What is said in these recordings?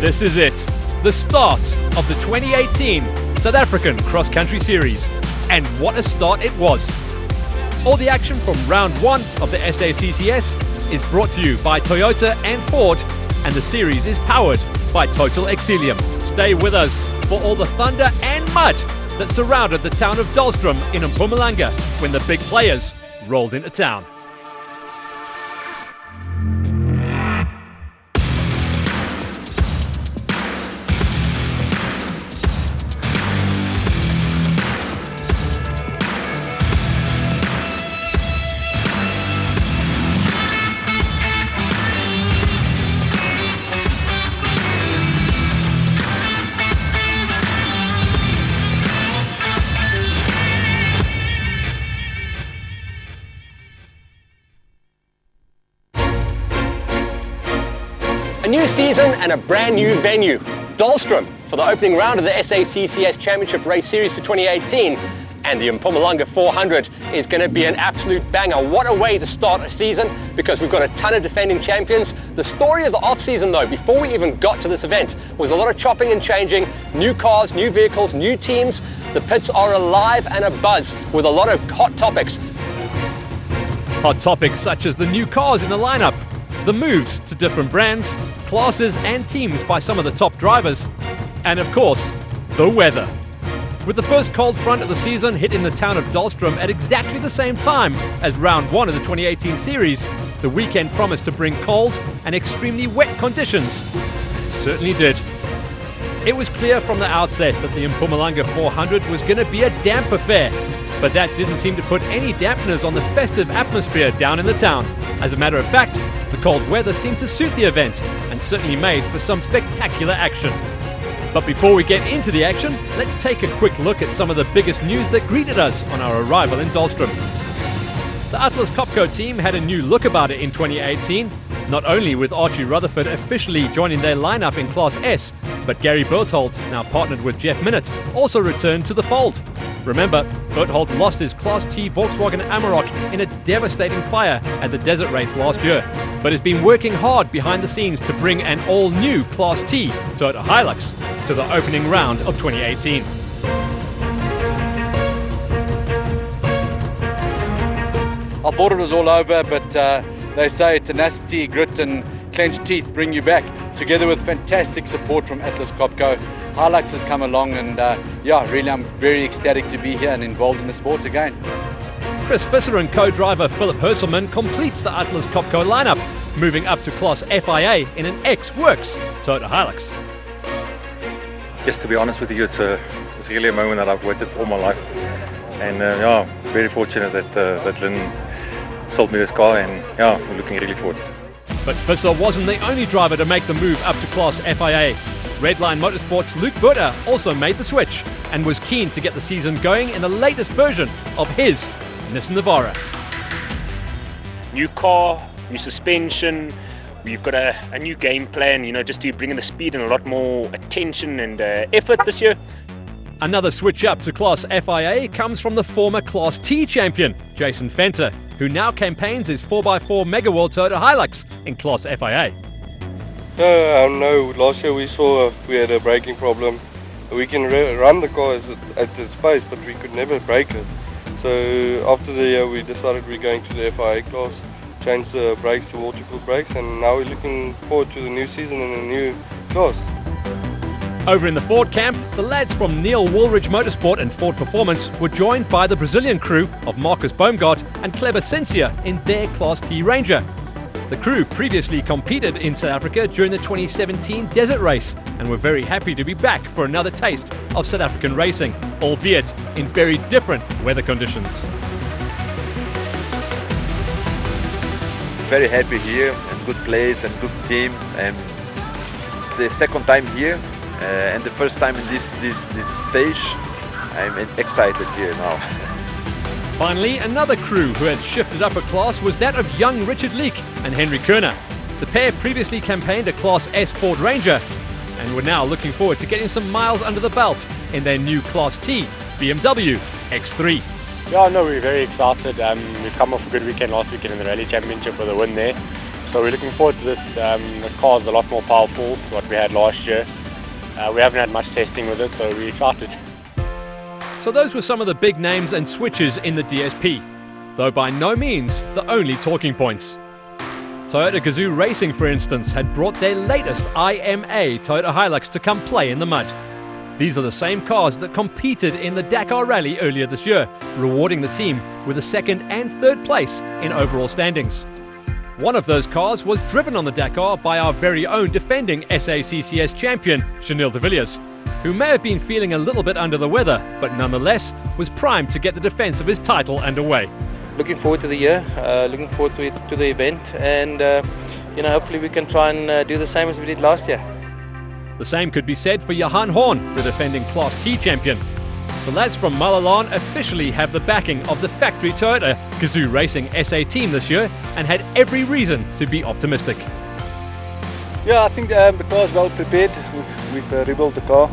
This is it, the start of the 2018 South African Cross Country Series. And what a start it was. All the action from round one of the SACCS is brought to you by Toyota and Ford, and the series is powered by Total Exilium. Stay with us for all the thunder and mud that surrounded the town of Dahlstrom in Mpumalanga when the big players rolled into town. A new season and a brand new venue, Dahlstrom, for the opening round of the SACCS Championship Race Series for 2018. And the Mpumalanga 400 is going to be an absolute banger. What a way to start a season, because we've got a ton of defending champions. The story of the off-season though, before we even got to this event, was a lot of chopping and changing, new cars, new vehicles, new teams. The pits are alive and abuzz with a lot of hot topics. Hot topics such as the new cars in the lineup, the moves to different brands, classes and teams by some of the top drivers, and of course, the weather. With the first cold front of the season hitting the town of Dahlstrom at exactly the same time as round one of the 2018 series, the weekend promised to bring cold and extremely wet conditions. And it certainly did. It was clear from the outset that the Mpumalanga 400 was going to be a damp affair, but that didn't seem to put any dampeners on the festive atmosphere down in the town. As a matter of fact, the cold weather seemed to suit the event and certainly made for some spectacular action. But before we get into the action, let's take a quick look at some of the biggest news that greeted us on our arrival in Dahlstrom. The Atlas Copco team had a new look about it in 2018, not only with Archie Rutherford officially joining their lineup in Class S, but Gary Berthold, now partnered with Jeff Minott, also returned to the fold. Remember, Berthold lost his Class T Volkswagen Amarok in a devastating fire at the desert race last year, but has been working hard behind the scenes to bring an all-new Class T Toyota Hilux to the opening round of 2018. I thought it was all over, but they say tenacity, grit and clenched teeth bring you back, together with fantastic support from Atlas Copco. Hilux has come along and really I'm very ecstatic to be here and involved in the sport again. Chris Visser and co-driver Philip Herselman completes the Atlas Copco lineup, moving up to Class FIA in an X-Works Toyota Hilux. Yes, to be honest with you, it's really a moment that I've waited all my life, and very fortunate that Lynn sold me this car, and we're looking really forward. But Visser wasn't the only driver to make the move up to Class FIA. Redline Motorsports' Luke Butter also made the switch and was keen to get the season going in the latest version of his Nissan Navara. New car, new suspension, we've got a new game plan, just to bring in the speed and a lot more attention and effort this year. Another switch up to Class FIA comes from the former Class T champion, Jason Fenter, who now campaigns his 4x4 Mega World Toyota Hilux in Class FIA. No, last year we saw we had a braking problem. We can run the car at its pace, but we could never brake it. So after the year we decided we're going to the FIA class, changed the brakes to water-cooled brakes, and now we're looking forward to the new season in a new class. Over in the Ford camp, the lads from Neil Woolridge Motorsport and Ford Performance were joined by the Brazilian crew of Marcus Baumgart and Kleber Sensia in their Class T Ranger. The crew previously competed in South Africa during the 2017 desert race and were very happy to be back for another taste of South African racing, albeit in very different weather conditions. Very happy here, and good place and good team, and it's the second time here and the first time in this stage. I'm excited here now. Finally, another crew who had shifted up a class was that of young Richard Leek and Henry Kerner. The pair previously campaigned a Class S Ford Ranger and were now looking forward to getting some miles under the belt in their new Class T BMW X3. Yeah, no, we're very excited. We've come off a good weekend last weekend in the Rally Championship with a win there. So we're looking forward to this. The car is a lot more powerful to what we had last year. We haven't had much testing with it, so we're excited. So those were some of the big names and switches in the DSP, though by no means the only talking points. Toyota Gazoo Racing, for instance, had brought their latest IMA Toyota Hilux to come play in the mud. These are the same cars that competed in the Dakar Rally earlier this year, rewarding the team with a second and third place in overall standings. One of those cars was driven on the Dakar by our very own defending SACCS champion, Chanel de Villiers, who may have been feeling a little bit under the weather, but nonetheless was primed to get the defence of his title underway. Looking forward to the year, looking forward to the event, and hopefully we can try and do the same as we did last year. The same could be said for Johan Horn, the defending Class T champion. The lads from Mpumalanga officially have the backing of the factory Toyota Gazoo Racing SA team this year and had every reason to be optimistic. Yeah, I think the car is well prepared. We've rebuilt the car.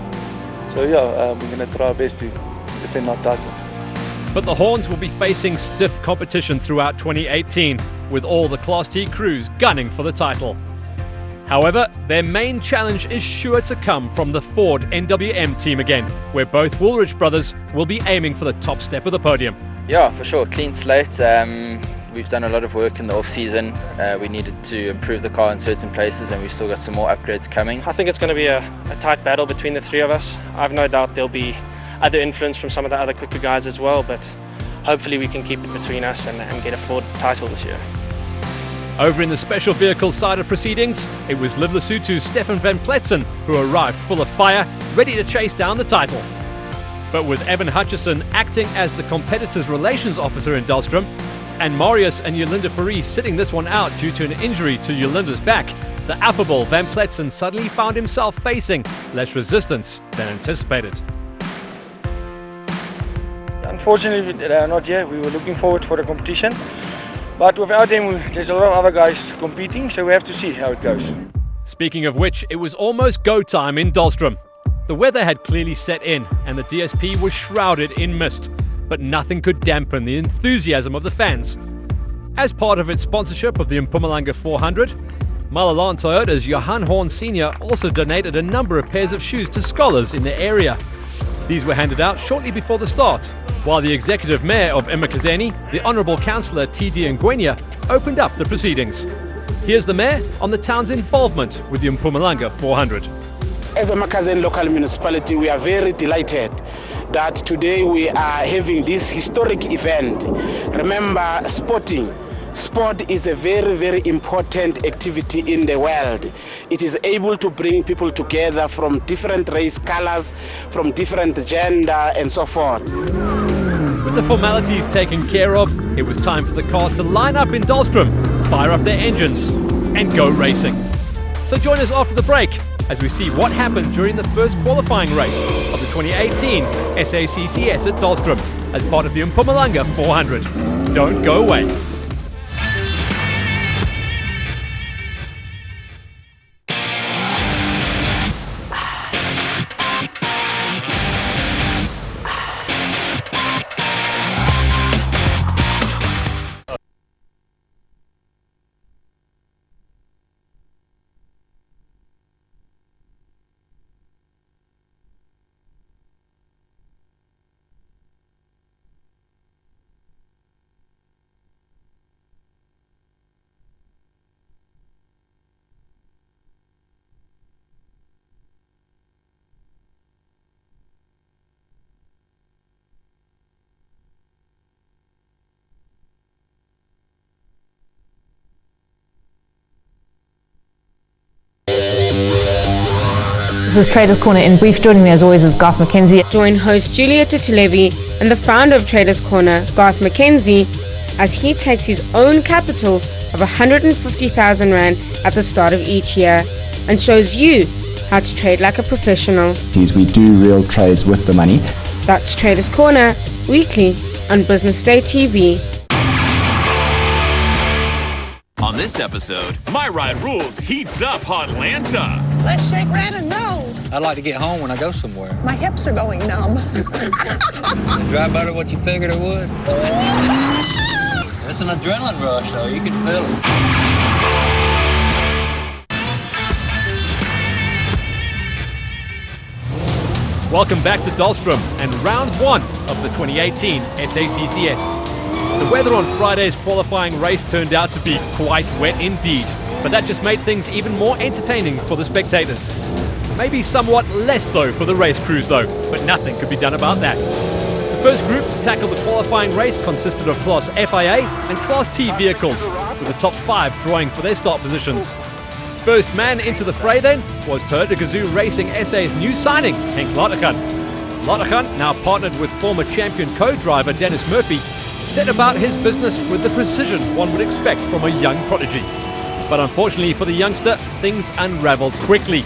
So yeah, we're going to try our best to defend our title. But the Horns will be facing stiff competition throughout 2018, with all the Class T crews gunning for the title. However, their main challenge is sure to come from the Ford NWM team again, where both Woolridge brothers will be aiming for the top step of the podium. Yeah, for sure, clean slate. We've done a lot of work in the off-season. We needed to improve the car in certain places, and we've still got some more upgrades coming. I think it's going to be a tight battle between the three of us. I've no doubt there'll be other influence from some of the other quicker guys as well, but hopefully we can keep it between us and get a Ford title this year. Over in the special vehicles side of proceedings, it was Liv Lesotho's Stefan van Pletsen who arrived full of fire, ready to chase down the title. But with Evan Hutchison acting as the competitor's relations officer in Dahlstrom, and Marius and Yolinda Faris sitting this one out due to an injury to Yolinda's back, the affable Van Pletsen suddenly found himself facing less resistance than anticipated. Unfortunately, not yet. We were looking forward for the competition. But without them, there's a lot of other guys competing, so we have to see how it goes. Speaking of which, it was almost go time in Dahlstrom. The weather had clearly set in, and the DSP was shrouded in mist, but nothing could dampen the enthusiasm of the fans. As part of its sponsorship of the Mpumalanga 400, Mpumalanga Toyota's Johan Horn Sr. also donated a number of pairs of shoes to scholars in the area. These were handed out shortly before the start, while the executive mayor of Emakazeni, the Honourable Councillor T.D. Ngwenya, opened up the proceedings. Here's the mayor on the town's involvement with the Mpumalanga 400. As a Emakazeni local municipality, we are very delighted that today we are having this historic event. Remember, sport is a very, very important activity in the world. It is able to bring people together from different race, colors, from different gender, and so forth. With the formalities taken care of, it was time for the cars to line up in Dahlstrom, fire up their engines, and go racing. So join us after the break as we see what happened during the first qualifying race of the 2018 SACCS at Dahlstrom as part of the Mpumalanga 400. Don't go away. This is Traders Corner in brief. Joining me as always is Garth McKenzie. Join host Julia Tutulevi and the founder of Traders Corner, Garth McKenzie, as he takes his own capital of 150,000 Rand at the start of each year and shows you how to trade like a professional. We do real trades with the money. That's Traders Corner, weekly on Business Day TV. On this episode, My Ride Rules heats up Hotlanta. Let's shake, rattle, and no. I like to get home when I go somewhere. My hips are going numb. Drive better what you figured it would. It's an adrenaline rush, though. You can feel it. Welcome back to Dahlstrom and round 1 of the 2018 SACCS. The weather on Friday's qualifying race turned out to be quite wet indeed, but that just made things even more entertaining for the spectators. Maybe somewhat less so for the race crews though, but nothing could be done about that. The first group to tackle the qualifying race consisted of Class FIA and Class T vehicles, with the top 5 drawing for their start positions. First man into the fray then was Toyota Gazoo Racing SA's new signing, Henk Latergan. Latergan, now partnered with former champion co-driver Dennis Murphy, set about his business with the precision one would expect from a young prodigy. But unfortunately for the youngster, things unravelled quickly.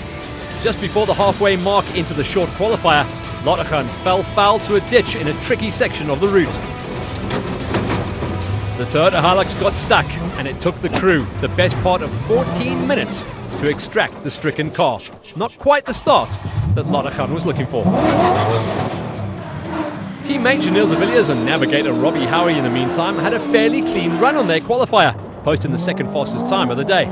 Just before the halfway mark into the short qualifier, Latergan fell foul to a ditch in a tricky section of the route. The Toyota Hilux got stuck, and it took the crew the best part of 14 minutes to extract the stricken car. Not quite the start that Latergan was looking for. Teammate Janelle de Villiers and navigator Robbie Howie in the meantime had a fairly clean run on their qualifier, posting the second fastest time of the day.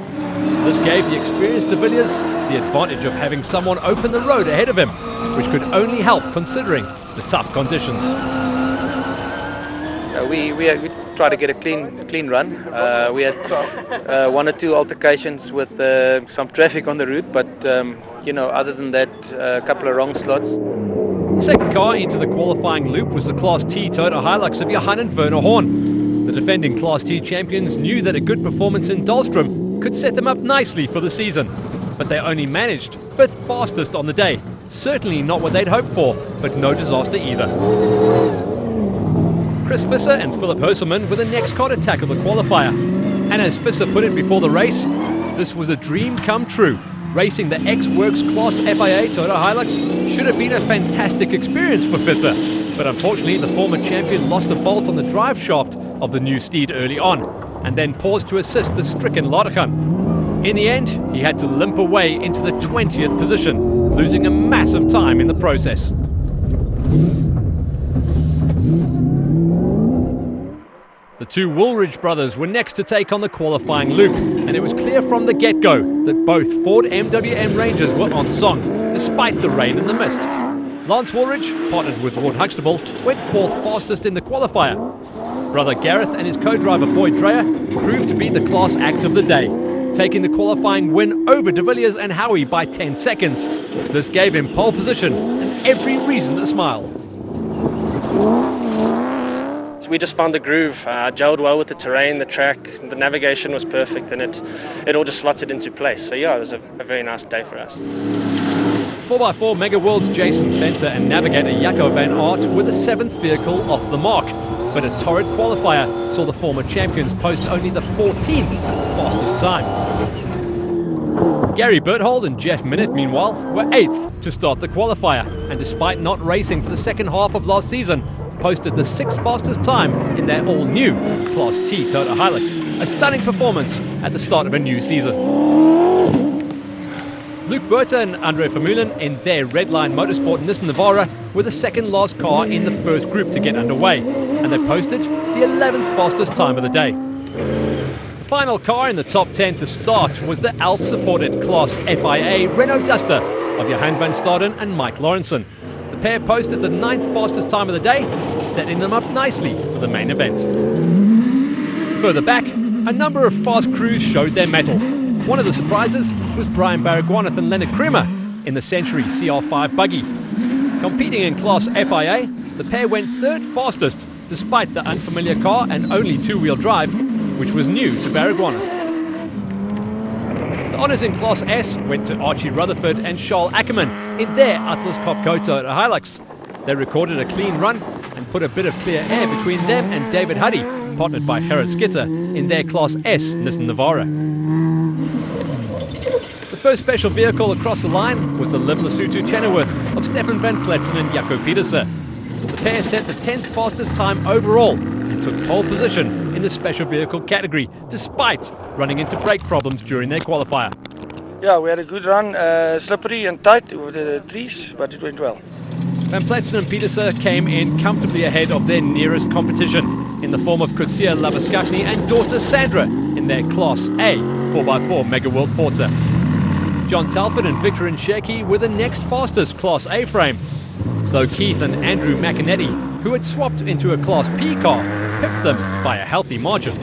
This gave the experienced de Villiers the advantage of having someone open the road ahead of him, which could only help considering the tough conditions. We tried to get a clean run. We had 1 or 2 altercations with some traffic on the route, but other than that, a couple of wrong slots. The second car into the qualifying loop was the Class T Toyota Hilux of Johan and Werner Horn. The defending Class T champions knew that a good performance in Dahlstrom could set them up nicely for the season, but they only managed 5th fastest on the day. Certainly not what they'd hoped for, but no disaster either. Chris Visser and Philip Herselman were the next car to tackle the qualifier. And as Visser put it before the race, this was a dream come true. Racing the X-Works Class FIA Toyota Hilux should have been a fantastic experience for Visser. But unfortunately, the former champion lost a bolt on the drive shaft of the new steed early on, and then paused to assist the stricken Latergan. In the end, he had to limp away into the 20th position, losing a massive time in the process. The 2 Woolridge brothers were next to take on the qualifying loop, and it was clear from the get-go that both Ford MWM Rangers were on song, despite the rain and the mist. Lance Woolridge, partnered with Ward Huxtable, went 4th fastest in the qualifier. Brother Gareth and his co-driver Boyd Dreyer proved to be the class act of the day, taking the qualifying win over de Villiers and Howie by 10 seconds. This gave him pole position and every reason to smile. We just found the groove, gelled well with the terrain, the track, the navigation was perfect, and it all just slotted into place. So yeah, it was a very nice day for us. 4x4 Mega World's Jason Fenter and navigator Jaco van Aert were the 7th vehicle off the mark, but a torrid qualifier saw the former champions post only the 14th fastest time. Gary Berthold and Jeff Minnitt, meanwhile, were 8th to start the qualifier, and despite not racing for the second half of last season, posted the 6th fastest time in their all-new Class T Toyota Hilux, a stunning performance at the start of a new season. Luke Berta and Andre Vermeulen in their Redline Motorsport Nissan Navara were the second last car in the first group to get underway, and they posted the 11th fastest time of the day. The final car in the top 10 to start was the ALF-supported Class FIA Renault Duster of Johan van Staden and Mike Lawrenson. The pair posted the 9th fastest time of the day, setting them up nicely for the main event. Further back, a number of fast crews showed their mettle. One of the surprises was Brian Baragwanath and Leonard Krumer in the Century CR5 buggy. Competing in Class FIA, the pair went 3rd fastest despite the unfamiliar car and only 2-wheel drive, which was new to Baragwanath. The honours in Class S went to Archie Rutherford and Charles Ackerman in their Atlas Copco Toyota Hilux. They recorded a clean run and put a bit of clear air between them and David Huddy, partnered by Gerrit Skitter, in their Class S Nissan Navara. The first special vehicle across the line was the Liv Lesotho Chenoweth of Stefan van Pletzen and Jaco Pieterse. The pair set the 10th fastest time overall and took pole position in the special vehicle category, despite running into brake problems during their qualifier. Yeah, we had a good run, slippery and tight with the trees, but it went well. Van Pletzen and Pieterse came in comfortably ahead of their nearest competition in the form of Kutsia Labaskakni and daughter Sandra in their Class A 4x4 Mega World Porter. John Telford and Victor Nsheki were the next fastest Class A frame. though Keith and Andrew McInerney, who had swapped into a Class P car, pipped them by a healthy margin.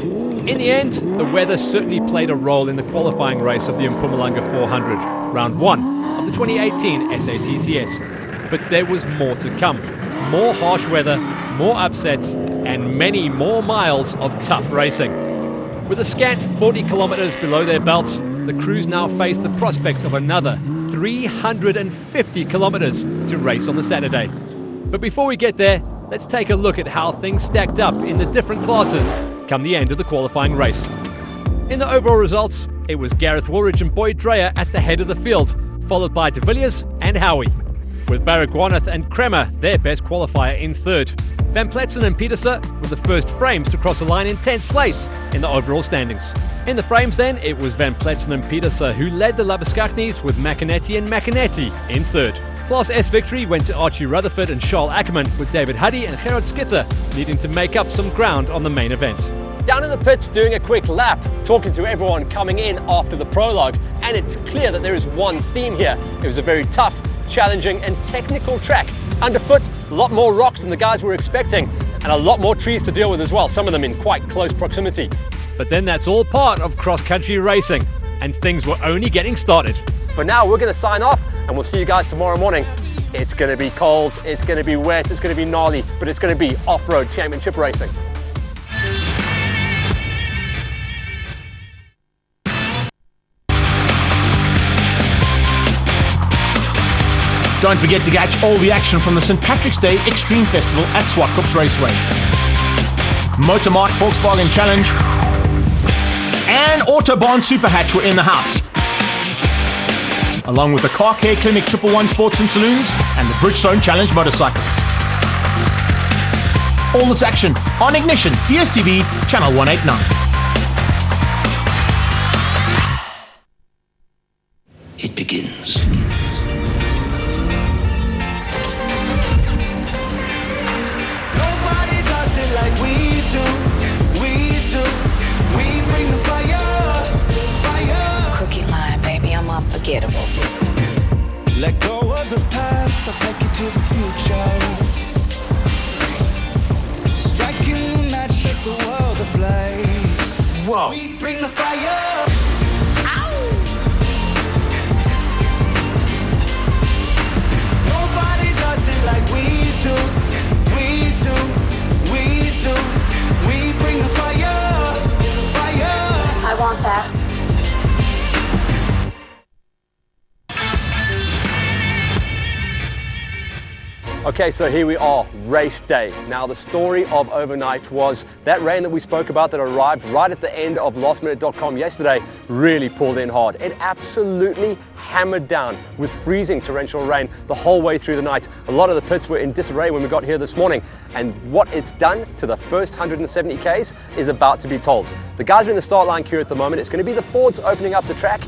In the end, the weather certainly played a role in the qualifying race of the Mpumalanga 400, round 1 of the 2018 SACCS. But there was more to come. More harsh weather, more upsets, and many more miles of tough racing. With a scant 40 kilometers below their belts, the crews now face the prospect of another 350 kilometers to race on the Saturday. But before we get there, let's take a look at how things stacked up in the different classes come the end of the qualifying race. In the overall results, it was Gareth Woolridge and Boyd Dreyer at the head of the field, followed by De Villiers and Howie, with Baragwanath and Kremer their best qualifier in third. Van Pletsen and Pieterse were the first frames to cross the line in 10th place in the overall standings. In the frames then, it was Van Pletsen and Pieterse who led the Labuskaknis, with McInerney and McInerney in third. Class S victory went to Archie Rutherford and Charles Ackerman, with David Huddy and Gerard Skitter needing to make up some ground on the main event. Down in the pits doing a quick lap, talking to everyone coming in after the prologue, and it's clear that there is one theme here. It was a very tough, challenging and technical track. Underfoot, a lot more rocks than the guys were expecting, and a lot more trees to deal with as well, some of them in quite close proximity. But then that's all part of cross-country racing, and things were only getting started. For now, we're going to sign off, and we'll see you guys tomorrow morning. It's going to be cold, it's going to be wet, it's going to be gnarly, but it's going to be off-road championship racing. Don't forget to catch all the action from the St. Patrick's Day Extreme Festival at Swartkops Raceway. Motormark Volkswagen Challenge and Autobahn Super Hatch were in the house, along with the Car Care Clinic 111 Sports and Saloons and the Bridgestone Challenge motorcycles. All this action on Ignition, DSTV, Channel 189. It begins. Like we do. We bring the fire. Crooked line, baby, I'm unforgettable. Let go of the past, I'll take you to the future. Striking the match, set the world ablaze. Whoa. We bring the fire. Ow. Nobody does it like we do. We bring the fire. I want that. Okay, so here we are, race day. Now the story of overnight was that rain that we spoke about that arrived right at the end of lastminute.com yesterday really pulled in hard. It absolutely hammered down with freezing torrential rain the whole way through the night. A lot of the pits were in disarray when we got here this morning, and what it's done to the first 170 Ks is about to be told. The guys are in the start line queue at the moment. It's going to be the Fords opening up the track,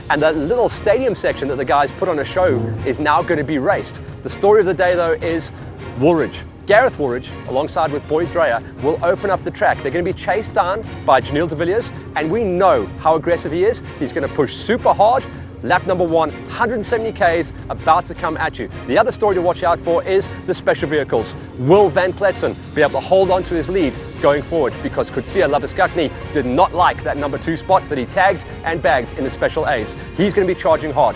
and that little stadium section that the guys put on a show is now going to be raced. The story of the day though is Woolridge. Gareth Woolridge, alongside with Boyd Dreyer, will open up the track. They're going to be chased down by Janelle De Villiers, and we know how aggressive he is. He's going to push super hard. Lap number 1, 170 Ks about to come at you. The other story to watch out for is the special vehicles. Will Van Pletsen be able to hold on to his lead going forward? Because Kutsia Labuskakni did not like that number 2 spot that he tagged and bagged in the special A's. He's going to be charging hard.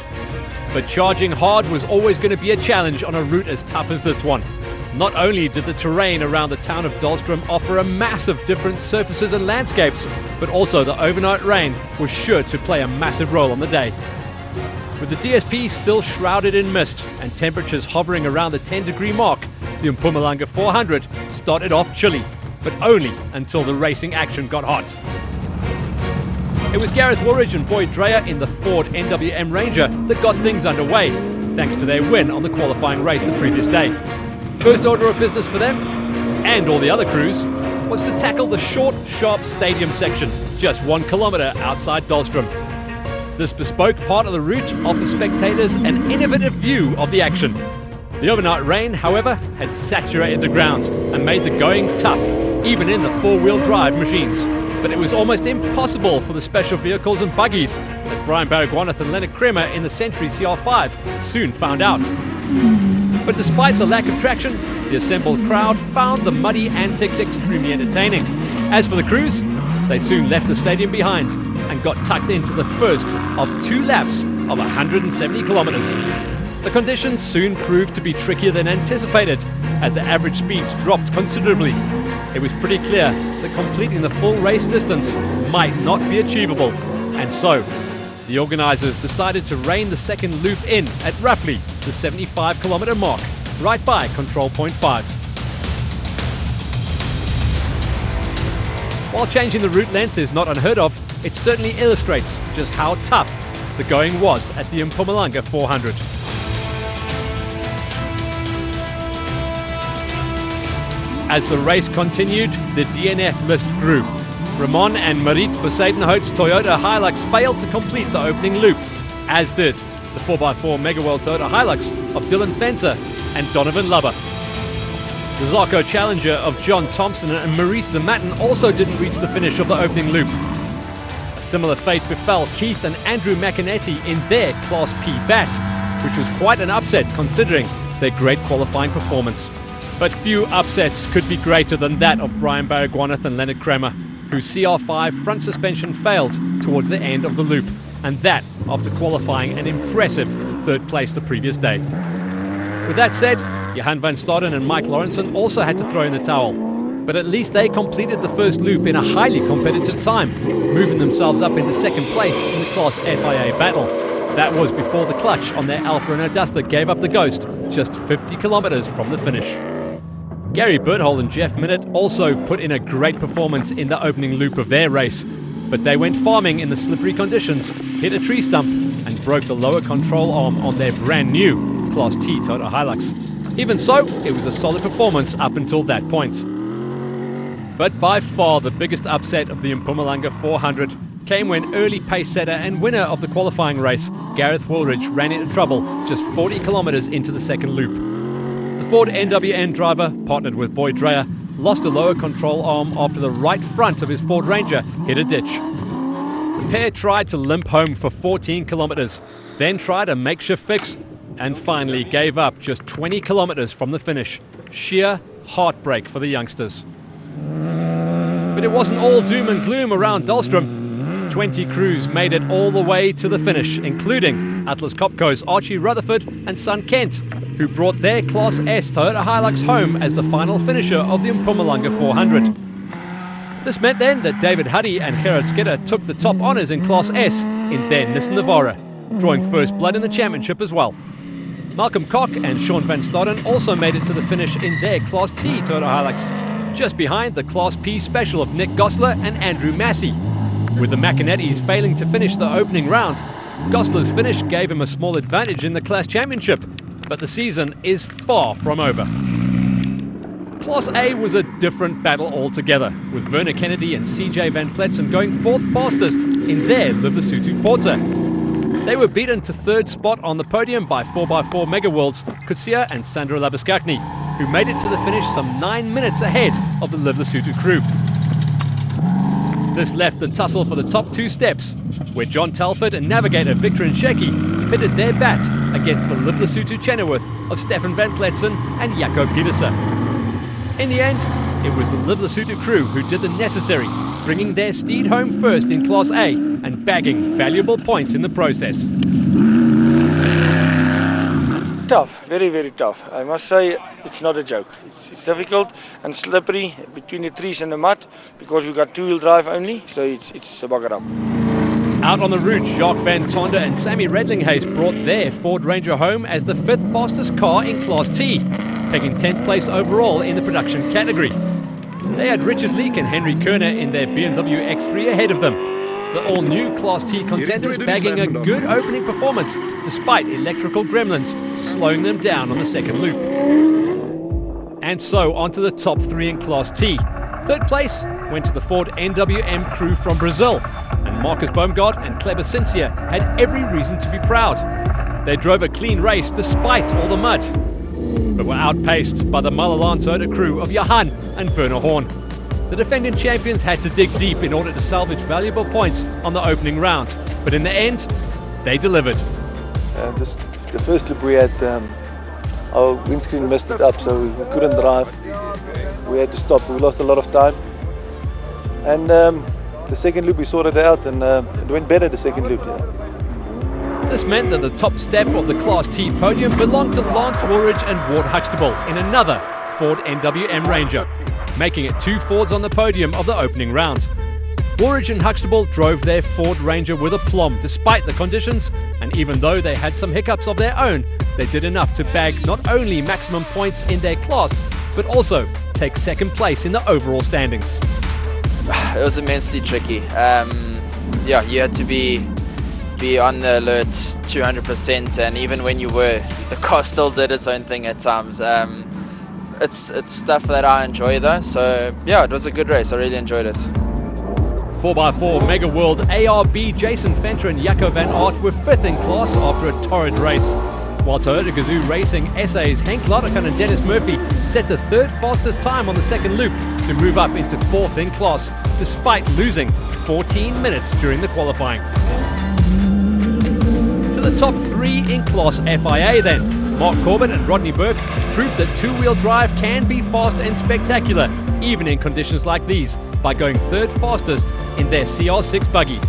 But charging hard was always going to be a challenge on a route as tough as this one. Not only did the terrain around the town of Dahlstrom offer a massive different surfaces and landscapes, but also the overnight rain was sure to play a massive role on the day. With the DSP still shrouded in mist and temperatures hovering around the 10-degree mark, the Mpumalanga 400 started off chilly, but only until the racing action got hot. It was Gareth Woolridge and Boyd Dreyer in the Ford NWM Ranger that got things underway, thanks to their win on the qualifying race the previous day. First order of business for them, and all the other crews, was to tackle the short, sharp stadium section, just 1 kilometre outside Dahlstrom. This bespoke part of the route offers spectators an innovative view of the action. The overnight rain, however, had saturated the ground and made the going tough, even in the four-wheel drive machines. But it was almost impossible for the special vehicles and buggies, as Brian Baragwanath and Leonard Kremer in the Century CR5 soon found out. But despite the lack of traction, the assembled crowd found the muddy antics extremely entertaining. As for the crews, they soon left the stadium behind and got tucked into the first of 2 laps of 170 kilometers. The conditions soon proved to be trickier than anticipated, as the average speeds dropped considerably. It was pretty clear that completing the full race distance might not be achievable, and so the organisers decided to rein the second loop in at roughly the 75 kilometre mark, right by control point 5. While changing the route length is not unheard of, it certainly illustrates just how tough the going was at the Mpumalanga 400. As the race continued, the DNF list grew. Ramon and Marit Besadenhout's Toyota Hilux failed to complete the opening loop, as did the 4x4 Megaworld Toyota Hilux of Dylan Fenter and Donovan Lubber. The Zarco Challenger of John Thompson and Maurice Zamatin also didn't reach the finish of the opening loop. A similar fate befell Keith and Andrew McInerney in their Class P bat, which was quite an upset considering their great qualifying performance. But few upsets could be greater than that of Brian Baragwanath and Leonard Kramer, whose CR5 front suspension failed towards the end of the loop, and that after qualifying an impressive 3rd place the previous day. With that said, Johan van Staden and Mike Lawrenson also had to throw in the towel, but at least they completed the first loop in a highly competitive time, moving themselves up into 2nd place in the Class FIA battle. That was before the clutch on their Alfa Renault Duster gave up the ghost just 50 kilometers from the finish. Gary Berthold and Jeff Minott also put in a great performance in the opening loop of their race, but they went farming in the slippery conditions, hit a tree stump, and broke the lower control arm on their brand new Class T Toyota Hilux. Even so, it was a solid performance up until that point. But by far the biggest upset of the Mpumalanga 400 came when early pace setter and winner of the qualifying race, Gareth Woolridge, ran into trouble just 40 kilometers into the 2nd loop. The Ford NWN driver, partnered with Boyd Dreyer, lost a lower control arm after the right front of his Ford Ranger hit a ditch. The pair tried to limp home for 14 kilometers, then tried a makeshift fix, and finally gave up just 20 kilometers from the finish. Sheer heartbreak for the youngsters. But it wasn't all doom and gloom around Dahlstrom. 20 crews made it all the way to the finish, including Atlas Copco's Archie Rutherford and son Kent, who brought their Class S Toyota Hilux home as the final finisher of the Mpumalanga 400. This meant then that David Huddy and Gerard Skidder took the top honours in Class S in their Nissan Navara, drawing first blood in the championship as well. Malcolm Koch and Sean van Staden also made it to the finish in their Class T Toyota Hilux, just behind the Class P special of Nick Gosler and Andrew Massey. With the McInerney's failing to finish the opening round, Gosler's finish gave him a small advantage in the class championship, but the season is far from over. Class A was a different battle altogether, with Werner Kennedy and CJ Van Pletsen going 4th fastest in their Live Lesotho Porter. They were beaten to 3rd spot on the podium by 4x4 Megaworlds, Kutsia and Sandra Labuskakny, who made it to the finish some 9 minutes ahead of the Live Lesotho crew. This left the tussle for the top 2 steps, where John Telford and navigator Victor Nsheki pitted their bat against the Live Lesotho Chenoweth of Stefan Van Pletsen and Jaco Pieterse. In the end, it was the Live Lesotho crew who did the necessary, bringing their steed home first in Class A and bagging valuable points in the process. Tough, very, very tough. I must say it's not a joke. It's difficult and slippery between the trees and the mud because we've got 2-wheel drive only, so it's a bugger up. Out on the route, Jacques Van Tonder and Sammy Redlinghuis brought their Ford Ranger home as the 5th fastest car in Class T, pegging 10th place overall in the production category. They had Richard Leake and Henry Kerner in their BMW X3 ahead of them. The all-new Class T contenders bagging a good opening performance despite electrical gremlins slowing them down on the 2nd loop. And so onto the top 3 in Class T. 3rd place went to the Ford NWM crew from Brazil, and Marcus Baumgart and Kleber Cincia had every reason to be proud. They drove a clean race despite all the mud, but were outpaced by the Malalan Toyota crew of Johan and Werner Horn. The defending champions had to dig deep in order to salvage valuable points on the opening round, but in the end, they delivered. The first loop we had our windscreen messed it up, so we couldn't drive. We had to stop. We lost a lot of time. And the second loop we sorted it out, and it went better the second loop. Yeah. This meant that the top step of the Class T podium belonged to Lance Woolridge and Ward Huxtable in another Ford NWM Ranger, making it 2 Fords on the podium of the opening round. Woolridge and Huxtable drove their Ford Ranger with aplomb despite the conditions, and even though they had some hiccups of their own, they did enough to bag not only maximum points in their class, but also take second place in the overall standings. It was immensely tricky. Yeah, you had to be on the alert 200%, and even when you were, the car still did its own thing at times. It's stuff that I enjoy though, so yeah, it was a good race. I really enjoyed it. 4x4 Mega World ARB Jason Fenter and Jaco van Aert were 5th in class after a torrid race, while Toyota Gazoo Racing SA's Henk Ladergan and Dennis Murphy set the 3rd fastest time on the second loop to move up into 4th in class, despite losing 14 minutes during the qualifying. To the top 3 in Class FIA then. Mark Corbett and Rodney Burke proved that two-wheel drive can be fast and spectacular, even in conditions like these, by going 3rd fastest in their CR6 buggy.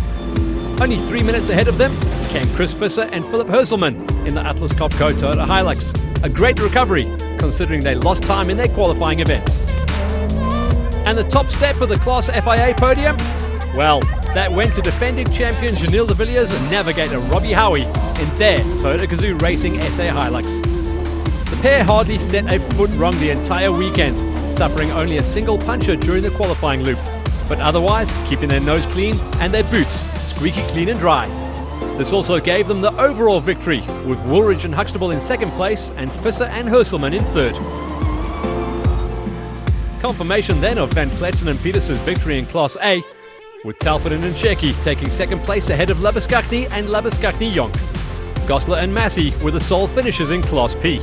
Only 3 minutes ahead of them came Chris Visser and Philip Hurselman in the Atlas Copco Toyota Hilux. A great recovery, considering they lost time in their qualifying event. And the top step of the Class FIA podium? Well, that went to defending champion Janelle de Villiers and navigator Robbie Howie in their Toyota Gazoo Racing SA Hilux. The pair hardly set a foot wrong the entire weekend, suffering only a single puncture during the qualifying loop, but otherwise keeping their nose clean and their boots squeaky clean and dry. This also gave them the overall victory, with Woolridge and Huxtable in 2nd place and Visser and Hurselman in 3rd. Confirmation then of Van Vleuten and Peters's victory in Class A, with Telford and Nsheki taking 2nd place ahead of Labuschagne and Labuschagne-Jonk. Gosler and Massey were the sole finishers in Class P.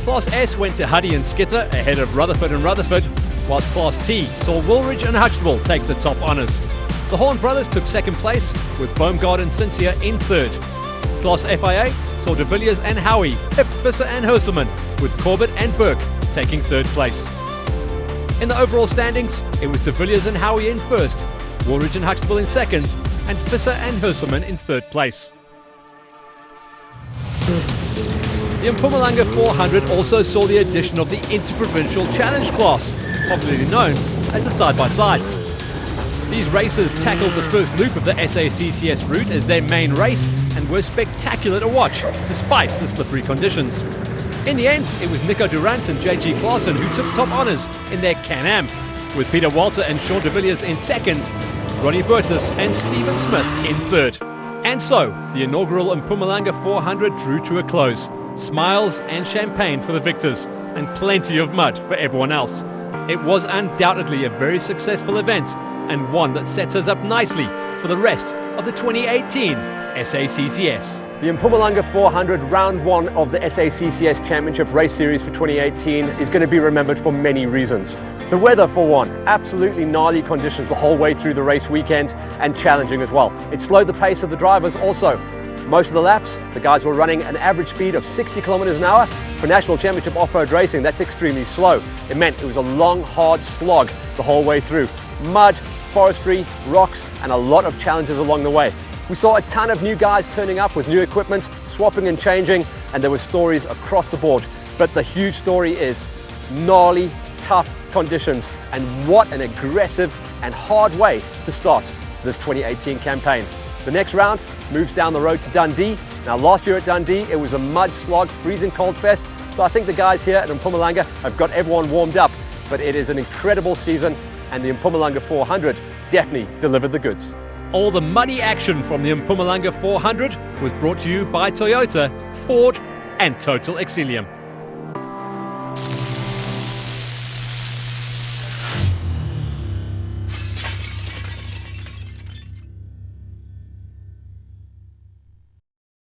Class S went to Huddy and Skitter ahead of Rutherford and Rutherford, whilst Class T saw Woolridge and Huxtable take the top honours. The Horn brothers took 2nd place, with Baumgart and Cynthia in 3rd. Class FIA saw de Villiers and Howie, Hip, Visser and Hurselman, with Corbett and Burke taking 3rd place. In the overall standings, it was de Villiers and Howie in 1st, Woolridge and Huxtable in 2nd, and Visser and Hurselman in 3rd place. The Mpumalanga 400 also saw the addition of the Interprovincial Challenge class, popularly known as the side-by-sides. These racers tackled the first loop of the SACCS route as their main race and were spectacular to watch, despite the slippery conditions. In the end, it was Nico Durant and JG Klaassen who took top honours in their Can-Am, with Peter Walter and Sean de Villiers in 2nd, Ronnie Burtis and Stephen Smith in 3rd. And so, the inaugural Mpumalanga 400 drew to a close. Smiles and champagne for the victors, and plenty of mud for everyone else. It was undoubtedly a very successful event, and one that sets us up nicely for the rest of the 2018 SACCS. The Mpumalanga 400 Round 1 of the SACCS Championship Race Series for 2018 is going to be remembered for many reasons. The weather, for one, absolutely gnarly conditions the whole way through the race weekend, and challenging as well. It slowed the pace of the drivers also. Most of the laps, the guys were running an average speed of 60 kilometers an hour. For National Championship off-road racing, that's extremely slow. It meant it was a long, hard slog the whole way through. Mud, forestry, rocks, and a lot of challenges along the way. We saw a ton of new guys turning up with new equipment, swapping and changing, and there were stories across the board. But the huge story is gnarly, tough conditions, and what an aggressive and hard way to start this 2018 campaign. The next round moves down the road to Dundee. Now, last year at Dundee, it was a mud slog, freezing cold fest, so I think the guys here at Mpumalanga have got everyone warmed up. But it is an incredible season, and the Mpumalanga 400 definitely delivered the goods. All the muddy action from the Mpumalanga 400 was brought to you by Toyota, Ford and Total Exilium.